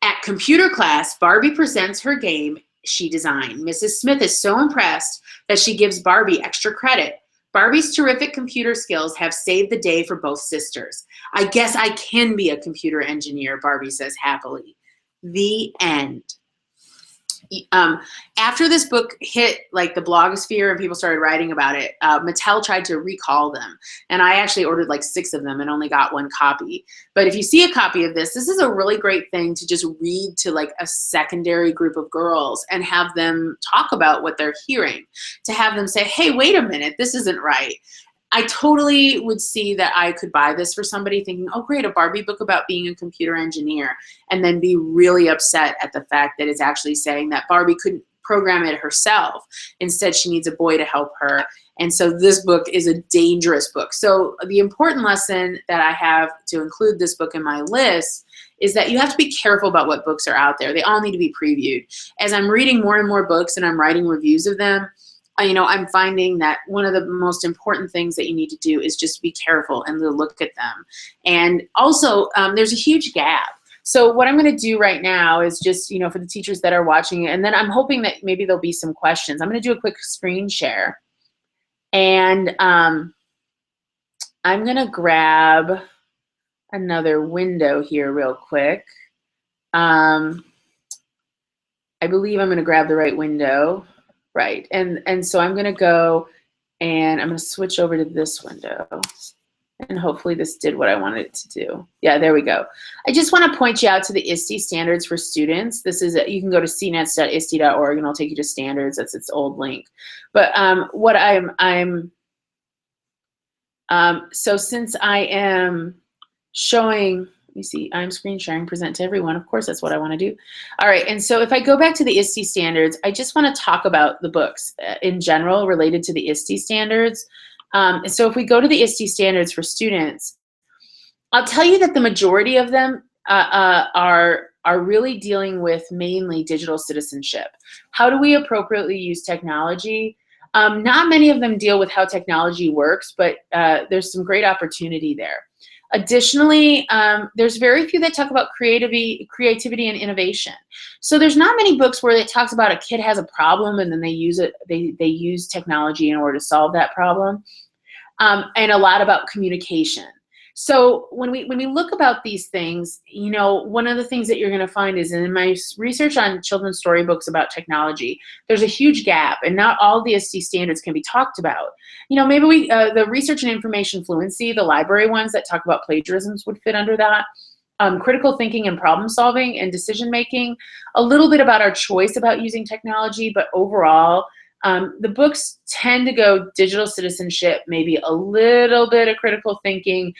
At computer class, Barbie presents her game she designed. Mrs. Smith is so impressed that she gives Barbie extra credit. Barbie's terrific computer skills have saved the day for both sisters. I guess I can be a computer engineer, Barbie says happily. The end. After this book hit like the blogosphere and people started writing about it, Mattel tried to recall them. And I actually ordered like 6 of them and only got 1 copy. But if you see a copy of this, this is a really great thing to just read to like a secondary group of girls and have them talk about what they're hearing. To have them say, hey, wait a minute, this isn't right. I totally would see that I could buy this for somebody thinking, oh great, a Barbie book about being a computer engineer, and then be really upset at the fact that it's actually saying that Barbie couldn't program it herself. Instead, she needs a boy to help her. And so this book is a dangerous book. So the important lesson that I have to include this book in my list is that you have to be careful about what books are out there. They all need to be previewed. As I'm reading more and more books and I'm writing reviews of them, I'm finding that one of the most important things that you need to do is just be careful and to look at them. And also, there's a huge gap. So what I'm going to do right now is just, for the teachers that are watching, and then I'm hoping that maybe there'll be some questions. I'm going to do a quick screen share. And I'm going to grab another window here real quick. I believe I'm going to grab the right window. Right, and so I'm gonna go and I'm gonna switch over to this window, and hopefully this did what I wanted it to do. Yeah, there we go. I just want to point you out to the ISTE standards for students. This is you can go to cnets.iste.org and it'll take you to standards. That's its old link. But what so since I am showing. Let me see, I'm screen sharing, present to everyone. Of course, that's what I want to do. All right, and so if I go back to the ISTE standards, I just want to talk about the books in general related to the ISTE standards. So if we go to the ISTE standards for students, I'll tell you that the majority of them are really dealing with mainly digital citizenship. How do we appropriately use technology? Not many of them deal with how technology works, but there's some great opportunity there. Additionally, there's very few that talk about creativity and innovation. So there's not many books where it talks about a kid has a problem and then they use technology in order to solve that problem, and a lot about communication. So when we look about these things, one of the things that you're going to find is in my research on children's storybooks about technology, there's a huge gap, and not all the ISTE standards can be talked about. Maybe the research and information fluency, the library ones that talk about plagiarisms would fit under that. Critical thinking and problem solving and decision making, a little bit about our choice about using technology, but overall, the books tend to go digital citizenship, maybe a little bit of critical thinking,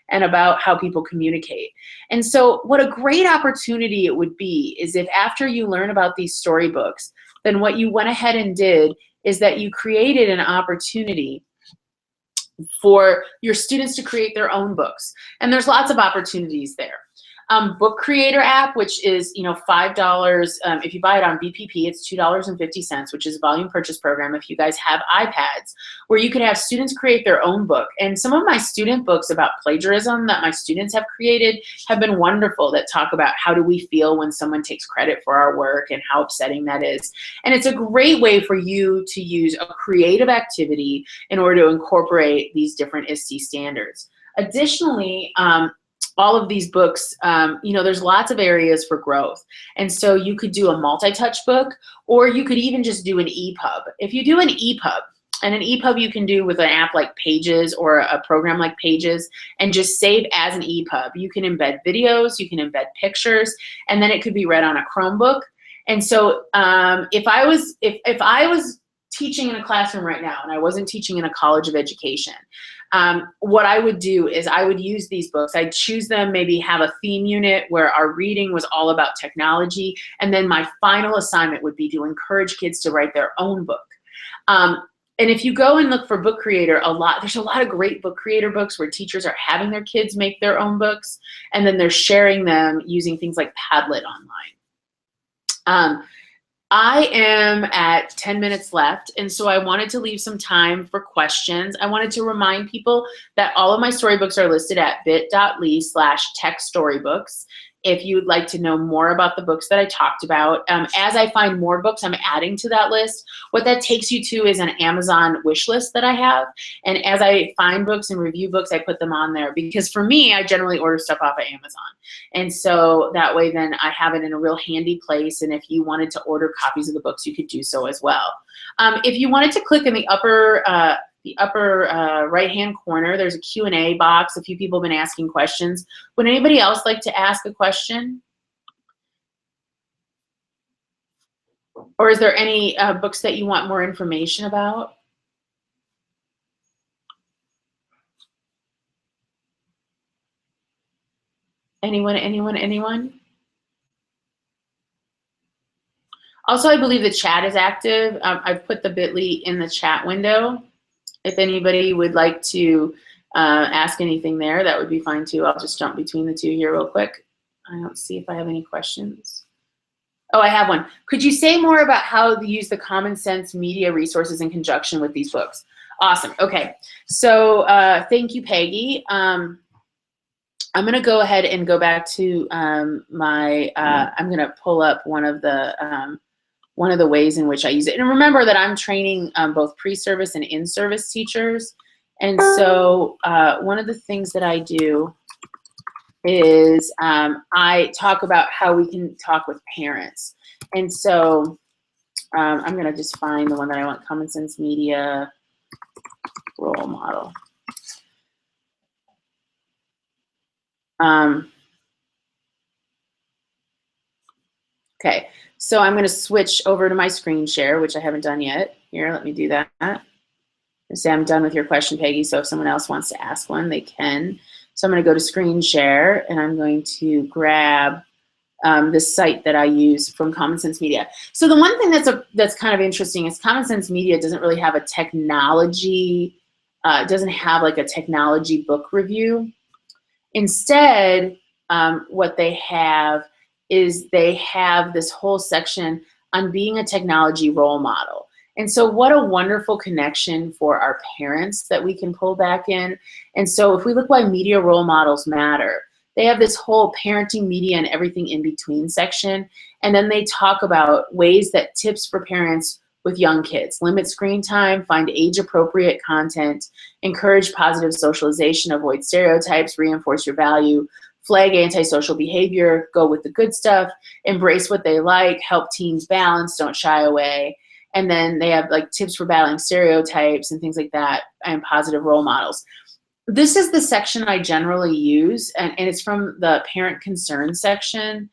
and about how people communicate. And so what a great opportunity it would be is if after you learn about these storybooks, then what you went ahead and did is that you created an opportunity for your students to create their own books. And there's lots of opportunities there. Book Creator app, which is $5. If you buy it on BPP, it's $2.50, which is a volume purchase program. If you guys have iPads, where you can have students create their own book. And some of my student books about plagiarism that my students have created have been wonderful, that talk about how do we feel when someone takes credit for our work and how upsetting that is. And it's a great way for you to use a creative activity in order to incorporate these different ISTE standards. Additionally, all of these books, there's lots of areas for growth. And so you could do a multi-touch book, or you could even just do an EPUB. If you do an EPUB, and an EPUB you can do with an app like Pages or a program like Pages, and just save as an EPUB. You can embed videos, you can embed pictures, and then it could be read on a Chromebook. And so if I was teaching in a classroom right now and I wasn't teaching in a college of education, what I would do is I would use these books. I'd choose them, maybe have a theme unit where our reading was all about technology, and then my final assignment would be to encourage kids to write their own book. And if you go and look for Book Creator, there's a lot of great Book Creator books where teachers are having their kids make their own books, and then they're sharing them using things like Padlet online. I am at 10 minutes left, and so I wanted to leave some time for questions. I wanted to remind people that all of my storybooks are listed at bit.ly/techstorybooks. If you would like to know more about the books that I talked about. As I find more books, I'm adding to that list. What that takes you to is an Amazon wish list that I have. And as I find books and review books, I put them on there. Because for me, I generally order stuff off of Amazon. And so that way then I have it in a real handy place. And if you wanted to order copies of the books, you could do so as well. If you wanted to click in the upper right-hand corner, there's a Q&A box. A few people have been asking questions. Would anybody else like to ask a question? Or is there any books that you want more information about? Anyone? Also, I believe the chat is active. I've put the bit.ly in the chat window. If anybody would like to ask anything there, that would be fine too. I'll just jump between the two here real quick. I don't see if I have any questions. Oh, I have one. Could you say more about how to use the common sense media resources in conjunction with these books? Awesome. Okay. So thank you, Peggy. I'm going to go ahead and go back to I'm going to pull up one of the ways in which I use it. And remember that I'm training both pre-service and in-service teachers. And so one of the things that I do is I talk about how we can talk with parents. And so I'm going to just find the one that I want, Common Sense Media Role Model. Okay, so I'm going to switch over to my screen share, which I haven't done yet. Here, let me do that. Say I'm done with your question, Peggy, so if someone else wants to ask one, they can. So I'm going to go to screen share, and I'm going to grab this site that I use from Common Sense Media. So the one thing that's kind of interesting is Common Sense Media doesn't really have a technology, doesn't have like a technology book review. Instead, what they have is they have this whole section on being a technology role model. And so what a wonderful connection for our parents that we can pull back in. And so if we look why media role models matter, they have this whole parenting, media, and everything in between section. And then they talk about ways that tips for parents with young kids: limit screen time, find age-appropriate content, encourage positive socialization, avoid stereotypes, reinforce your value, flag antisocial behavior, go with the good stuff, embrace what they like, help teens balance, don't shy away. And then they have like tips for battling stereotypes and things like that, and positive role models. This is the section I generally use, and it's from the parent concern section.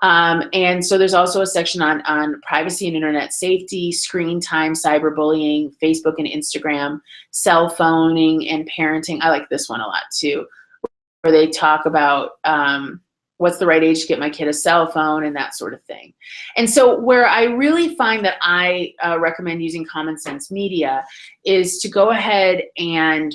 And so there's also a section on privacy and internet safety, screen time, cyberbullying, Facebook and Instagram, cell phoning, and parenting. I like this one a lot too, where they talk about what's the right age to get my kid a cell phone and that sort of thing. And so where I really find that I recommend using Common Sense Media is to go ahead and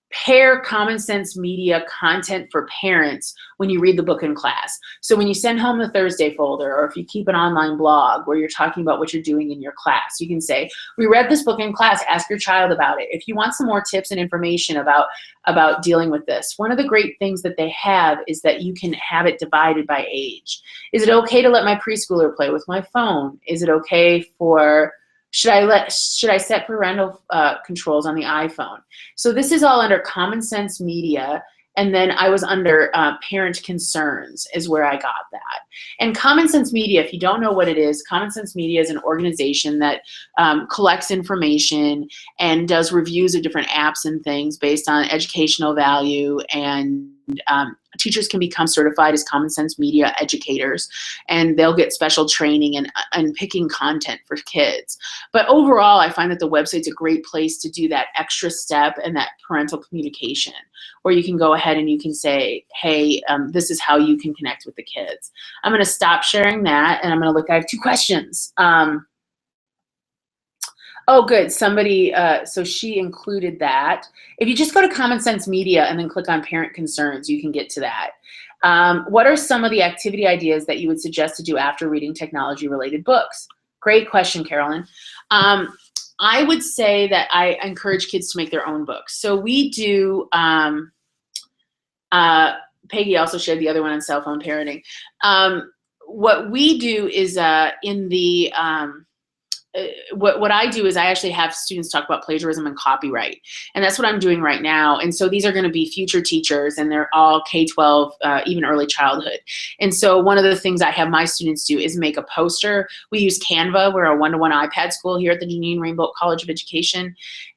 pair Common Sense Media content for parents when you read the book in class. So when you send home the Thursday folder, or if you keep an online blog where you're talking about what you're doing in your class, you can say, we read this book in class, ask your child about it. If you want some more tips and information about dealing with this, one of the great things that they have is that you can have it divided by age. Is it okay to let my preschooler play with my phone? Is it okay for should I set parental controls on the iPhone? So this is all under Common Sense Media, and then I was under Parent Concerns is where I got that. And Common Sense Media, if you don't know what it is, Common Sense Media is an organization that collects information and does reviews of different apps and things based on educational value, and teachers can become certified as Common Sense Media educators, and they'll get special training and picking content for kids. But overall, I find that the website's a great place to do that extra step and that parental communication, where you can go ahead and you can say, hey, this is how you can connect with the kids. I'm going to stop sharing that, and I'm going to look. I have 2 questions. Oh, good. Somebody, so she included that. If you just go to Common Sense Media and then click on Parent Concerns, you can get to that. What are some of the activity ideas that you would suggest to do after reading technology-related books? Great question, Carolyn. I would say that I encourage kids to make their own books. So we do, Peggy also shared the other one on cell phone parenting. What we do is in the, what I do is I actually have students talk about plagiarism and copyright, and that's what I'm doing right now. And so these are going to be future teachers, and they're all K-12, even early childhood. And so one of the things I have my students do is make a poster. We use Canva. We're a one-to-one iPad school here at the Janine Rainbow College of Education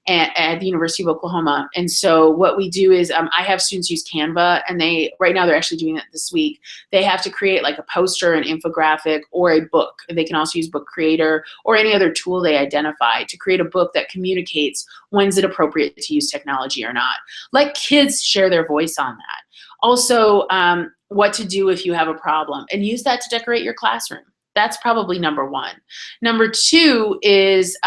at the University of Oklahoma. And so what we do is I have students use Canva, and right now they're actually doing that this week. They have to create like a poster, an infographic, or a book. They can also use Book Creator or any other tool they identify to create a book that communicates when's it appropriate to use technology or not. Let kids share their voice on that. Also, what to do if you have a problem, and use that to decorate your classroom. That's probably number 1. Number 2 is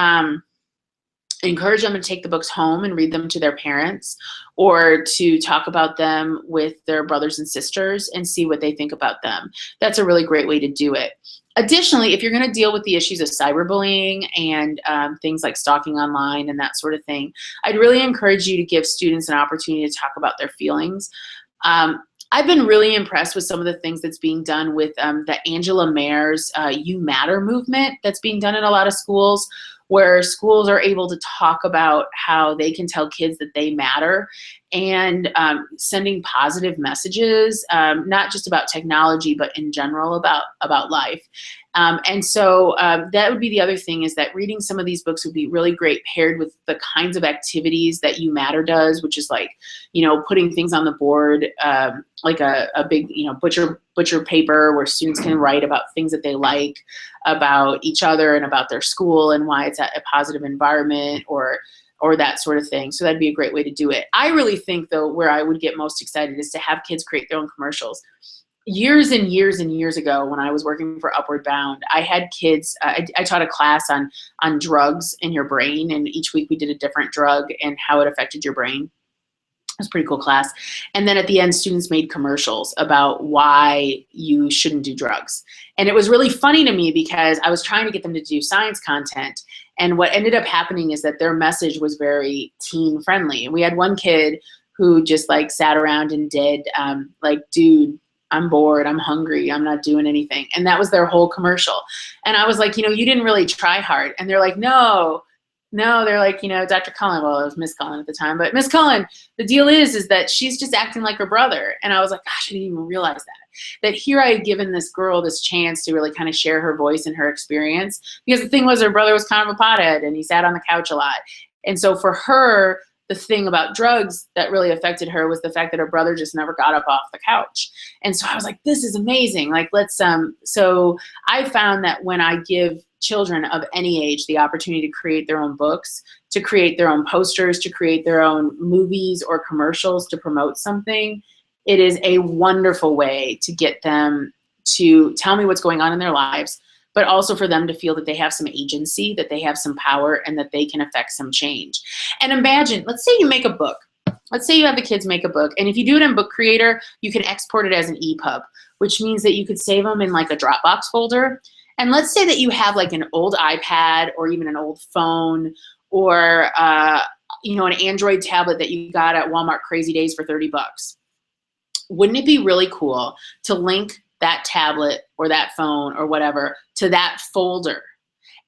encourage them to take the books home and read them to their parents, or to talk about them with their brothers and sisters and see what they think about them. That's a really great way to do it. Additionally, if you're going to deal with the issues of cyberbullying and things like stalking online and that sort of thing, I'd really encourage you to give students an opportunity to talk about their feelings. I've been really impressed with some of the things that's being done with the Angela Mayer's You Matter movement that's being done in a lot of schools, where schools are able to talk about how they can tell kids that they matter, and sending positive messages, not just about technology, but in general about life. And so that would be the other thing, is that reading some of these books would be really great paired with the kinds of activities that You Matter does, which is like, putting things on the board, like a big, butcher paper where students can write about things that they like about each other and about their school and why it's a positive environment, or that sort of thing. So that'd be a great way to do it. I really think, though, where I would get most excited is to have kids create their own commercials. Years and years and years ago, when I was working for Upward Bound, I had kids, I taught a class on drugs in your brain, and each week we did a different drug and how it affected your brain. It was a pretty cool class. And then at the end, students made commercials about why you shouldn't do drugs. And it was really funny to me because I was trying to get them to do science content. And what ended up happening is that their message was very teen friendly. And we had one kid who just like sat around and did like, dude, I'm bored, I'm hungry, I'm not doing anything. And that was their whole commercial. And I was like, you didn't really try hard. And they're like, no, they're like, Dr. Cullen, well, it was Miss Cullen at the time, but Miss Cullen, the deal is that she's just acting like her brother. And I was like, gosh, I didn't even realize that here I had given this girl this chance to really kind of share her voice and her experience, because the thing was, her brother was kind of a pothead and he sat on the couch a lot. And so for her, the thing about drugs that really affected her was the fact that her brother just never got up off the couch. And so I was like, this is amazing. Like, let's, so I found that when I give children of any age the opportunity to create their own books, to create their own posters, to create their own movies or commercials to promote something, it is a wonderful way to get them to tell me what's going on in their lives, but also for them to feel that they have some agency, that they have some power, and that they can affect some change. And imagine, let's say you make a book. Let's say you have the kids make a book, and if you do it in Book Creator, you can export it as an EPUB, which means that you could save them in like a Dropbox folder. And let's say that you have like an old iPad or even an old phone, or an Android tablet that you got at Walmart Crazy Days for 30 bucks. Wouldn't it be really cool to link that tablet or that phone or whatever to that folder?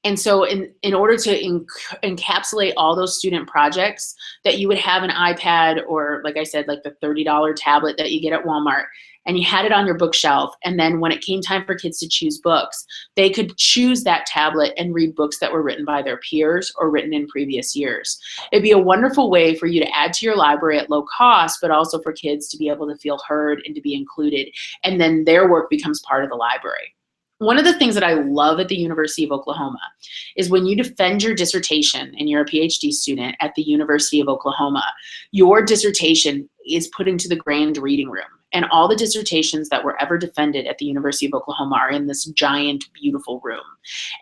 And so in order to encapsulate all those student projects, that you would have an iPad, or like I said, like the $30 tablet that you get at Walmart, and you had it on your bookshelf. And then when it came time for kids to choose books, they could choose that tablet and read books that were written by their peers or written in previous years. It'd be a wonderful way for you to add to your library at low cost, but also for kids to be able to feel heard and to be included. And then their work becomes part of the library. One of the things that I love at the University of Oklahoma is when you defend your dissertation and you're a PhD student at the University of Oklahoma, your dissertation is put into the grand reading room. And all the dissertations that were ever defended at the University of Oklahoma are in this giant, beautiful room.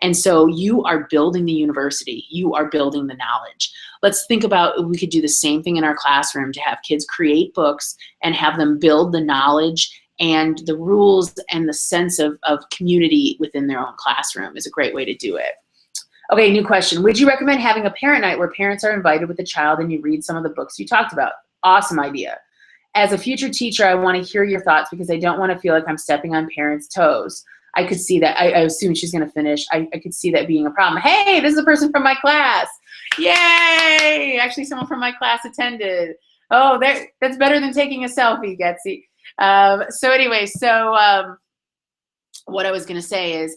And so you are building the university. You are building the knowledge. Let's think about, we could do the same thing in our classroom to have kids create books and have them build the knowledge and the rules and the sense of community within their own classroom is a great way to do it. Okay, new question. Would you recommend having a parent night where parents are invited with the child and you read some of the books you talked about? Awesome idea. As a future teacher, I want to hear your thoughts because I don't want to feel like I'm stepping on parents' toes. I could see that. I assume she's going to finish. I could see that being a problem. Hey, this is a person from my class. Yay! Actually, someone from my class attended. Oh, that's better than taking a selfie, Getsy. So anyway, what I was going to say is,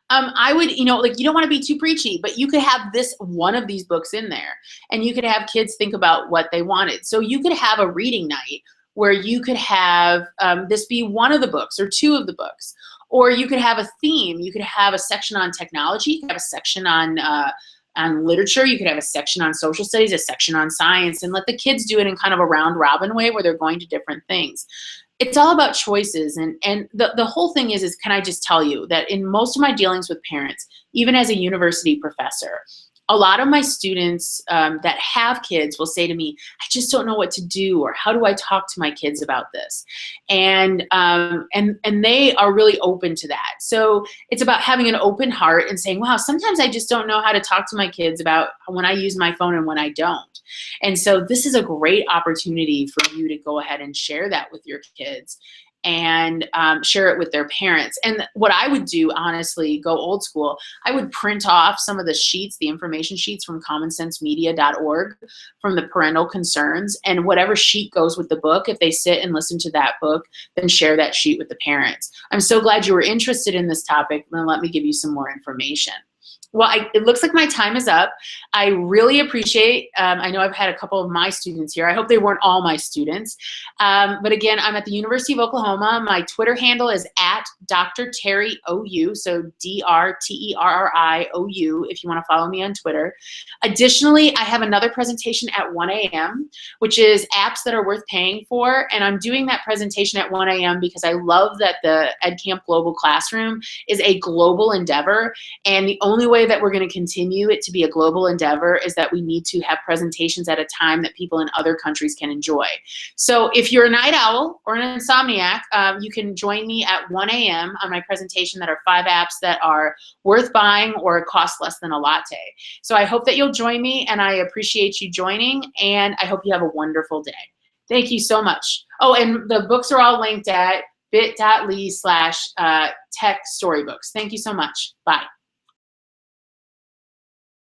I would, you don't want to be too preachy, but you could have one of these books in there, and you could have kids think about what they wanted. So you could have a reading night where you could have this be one of the books or two of the books, or you could have a theme. You could have a section on technology. You could have a section on literature. You could have a section on social studies, a section on science, and let the kids do it in kind of a round robin way where they're going to different things. It's all about choices, and the whole thing is can I just tell you that in most of my dealings with parents, even as a university professor, a lot of my students that have kids will say to me, I just don't know what to do, or how do I talk to my kids about this? And they are really open to that. So it's about having an open heart and saying, wow, sometimes I just don't know how to talk to my kids about when I use my phone and when I don't. And so this is a great opportunity for you to go ahead and share that with your kids, and share it with their parents. And what I would do, honestly, go old school, I would print off some of the sheets, the information sheets from commonsensemedia.org, from the parental concerns, and whatever sheet goes with the book, if they sit and listen to that book, then share that sheet with the parents. I'm so glad you were interested in this topic. Then let me give you some more information. Well, it looks like my time is up. I really appreciate, I know I've had a couple of my students here. I hope they weren't all my students. But again, I'm at the University of Oklahoma. My Twitter handle is at Dr. Terry OU, so DrTerriOU, if you want to follow me on Twitter. Additionally, I have another presentation at 1 a.m., which is apps that are worth paying for. And I'm doing that presentation at 1 a.m. because I love that the EdCamp Global Classroom is a global endeavor. And the only way that we're going to continue it to be a global endeavor is that we need to have presentations at a time that people in other countries can enjoy. So if you're a night owl or an insomniac, you can join me at 1 a.m. on my presentation that are 5 apps that are worth buying or cost less than a latte. So I hope that you'll join me, and I appreciate you joining, and I hope you have a wonderful day. Thank you so much. Oh, and the books are all linked at bit.ly/tech storybooks. Thank you so much. Bye.